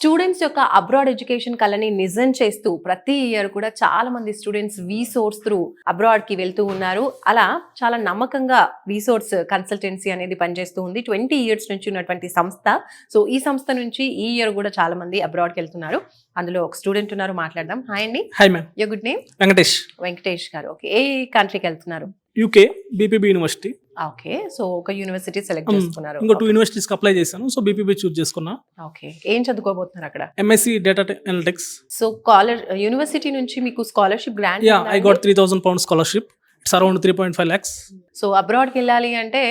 Students యొక్క abroad education కళని నిజం చేస్తూ ప్రతి ఇయర్ కూడా చాలా మంది స్టూడెంట్స్ వీసోర్స్ త్రూ అబ్రాడ్ కి వెళ్తూ ఉన్నారు. అలా చాలా నమ్మకంగా వీసోర్స్ కన్సల్టెన్సీ అనేది పనిచేస్తూ ఉంది. 20 years నుంచి ఉన్నటువంటి సంస్థ. సో ఈ సంస్థ నుంచి ఈ ఇయర్ కూడా చాలా మంది అబ్రాడ్ కి వెళ్తున్నారు. అందులో ఒక స్టూడెంట్ ఉన్నారు, మాట్లాడదాం. హాయ్ అండి. Hi ma'am. Your good name? Venkatesh garu. Okay, ఏ కంట్రీకి వెళ్తున్నారు? UK BPB university. Okay, so ఒక యూనివర్సిటీ సెలెక్ట్ చేసుకున్నారు. ఇంకో 2 యూనివర్సిటీస్ అప్లై చేశాను. సో బీపీబీ చూస్ చేసుకున్నా. ఓకే, ఏం చదువుకోబోతున్నారు అక్కడ? MSc data analytics. So university నుంచి మీకు scholarship grant? Yeah, I got 3,000 pounds scholarship. It's around 3.5 lakhs. So అబ్రాడ్కి వెళ్ళాలి అంటే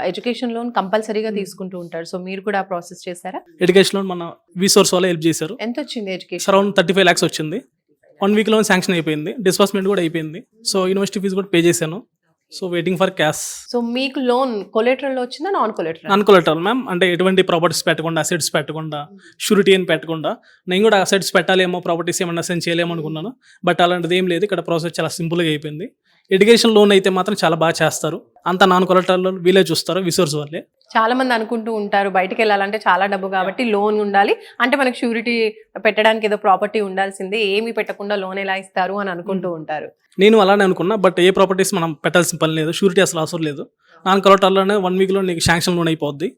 ఎడ్యుకేషన్ లోన్ కంపల్సరీగా తీసుకుంటూ ఉంటారు. సో మీరు కూడా ప్రాసెస్ చేశారా? ఎడ్యుకేషన్ లోన్ మన వీసోర్స్ వాళ్ళు హెల్ప్ చేశారు. ఎంత వచ్చింది ఎడ్యుకేషన్? అరౌండ్ 35 lakhs వచ్చింది. 1 week లోన్ శాంక్షన్ అయిపోయింది. డిస్బర్స్మెంట్ కూడా అయిపోయింది. సో యూనివర్సిటీ ఫీజు కూడా పే చేశాను. So waiting for cash. So మీకు లోన్ కొలెటరల్ వచ్చిందా, non collateral? Non collateral ma'am. అంటే ఎటువంటి ప్రాపర్టీస్ పెట్టకుండా, అసెట్స్ పెట్టకుండా, షూరిటీ అని పెట్టకుండా. నేను కూడా అసెట్స్ పెట్టాలేమో, ప్రాపర్టీస్ ఏమన్నా సెండ్ చేయలేమో అనుకున్నాను. బట్ అలాంటిది ఏం లేదు. ఇక్కడ ప్రాసెస్ చాలా సింపుల్గా అయిపోయింది. ఎడ్యుకేషన్ లోన్ అయితే మాత్రం చాలా బాగా చేస్తారు. అంత నాన్ కొలెటరల్ వీలే చూస్తారు, విసోర్స్ వాళ్ళే. చాలా మంది అనుకుంటూ ఉంటారు బయటకు వెళ్ళాలంటే చాలా డబ్బు కాబట్టి లోన్ ఉండాలి, అంటే మనకు షూరిటీ పెట్టడానికి ఏదో ప్రాపర్టీ ఉండాల్సిందే, ఏమీ పెట్టకుండా లోన్ ఎలా ఇస్తారు అని అనుకుంటూ ఉంటారు. నేను అలానే అనుకున్నా. బట్ ఏ ప్రాపర్టీస్ మనం పెట్టాల్సిన పని లేదు, షూరిటీ అసలు అవసరం లేదు. నాన్ కొలెటరల్లోనే 1 week లో నీకు శాంక్షన్ లోన్ అయిపోద్ది.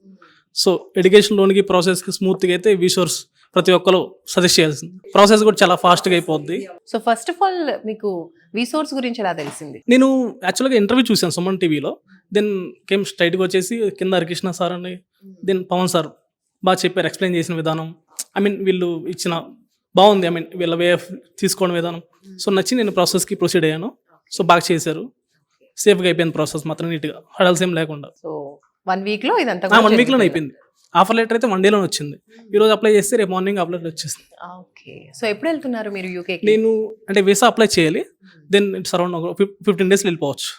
సో ఎడ్యుకేషన్ లోన్కి ప్రాసెస్కి స్మూత్గా అయితే విసోర్స్ ప్రతి ఒక్కరు సజెస్ట్ చేయాల్సింది. ప్రాసెస్ కూడా చాలా ఫాస్ట్గా అయిపోద్ది. సో ఫస్ట్ ఆఫ్ ఆల్ మీకు విసోర్స్ గురించి ఎలా తెలిసింది? నేను యాక్చువల్గా ఇంటర్వ్యూ చూశాను సుమన్ టీవీలో. దెన్ కేమ్ స్ట్రైట్గా వచ్చేసి కింద హరికృష్ణ సార్ అని, దెన్ పవన్ సార్ బాగా చెప్పారు. ఎక్స్ప్లెయిన్ చేసిన విధానం, వీళ్ళు ఇచ్చిన బాగుంది. వీళ్ళ వే ఆఫ్ తీసుకోవడం విధానం సో నచ్చి నేను ప్రాసెస్కి ప్రొసీడ్ అయ్యాను. సో బాగా చేశారు, సేఫ్గా అయిపోయింది ప్రాసెస్ మాత్రం, నీట్గా హడల్స్ ఏం లేకుండా. సో 1 week లో ఇదంతా 1 week లోనే అయిపోయింది. ఆఫర్ లెటర్ అయితే 1 day లోనే వచ్చింది. ఈ రోజు అప్లై చేస్తే రేపు మార్నింగ్ అప్లై వచ్చేసింది. ఓకే, సో ఎప్పుడు వెళ్తున్నారు మీరు యూకేకి? నేను అంటే వీసా అప్లై చేయాలి. దెన్ ఇట్స్ అరౌండ్ 15 days వెళ్ళిపోవచ్చు.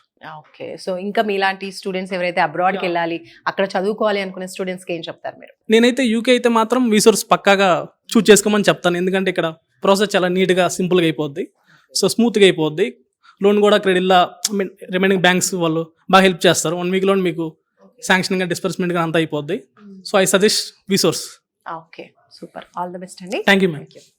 ఓకే, సో ఇంకా మీలాంటి స్టూడెంట్స్ ఎవరైతే అబ్రాడ్కి వెళ్ళాలి, అక్కడ చదువుకోవాలి అనుకునే స్టూడెంట్స్కి ఏం చెప్తారు మీరు? నేనైతే యూకే అయితే మాత్రం విసోర్స్ పక్కాగా చూస్ చేసుకోమని చెప్తాను. ఎందుకంటే ఇక్కడ ప్రాసెస్ చాలా నీట్గా సింపుల్గా అయిపోద్ది. సో స్మూత్గా అయిపోద్ది. లోన్ కూడా క్రెడిట్లా రిమైనింగ్ బ్యాంక్స్ వాళ్ళు బాగా హెల్ప్ చేస్తారు. 1 week లోన్ మీకు శాంక్షనింగ్ డిస్బర్స్మెంట్ గా అంతా అయిపోద్ది. So I suggest Vsource. Okay, super, all the best అండి. Thank you ma'am.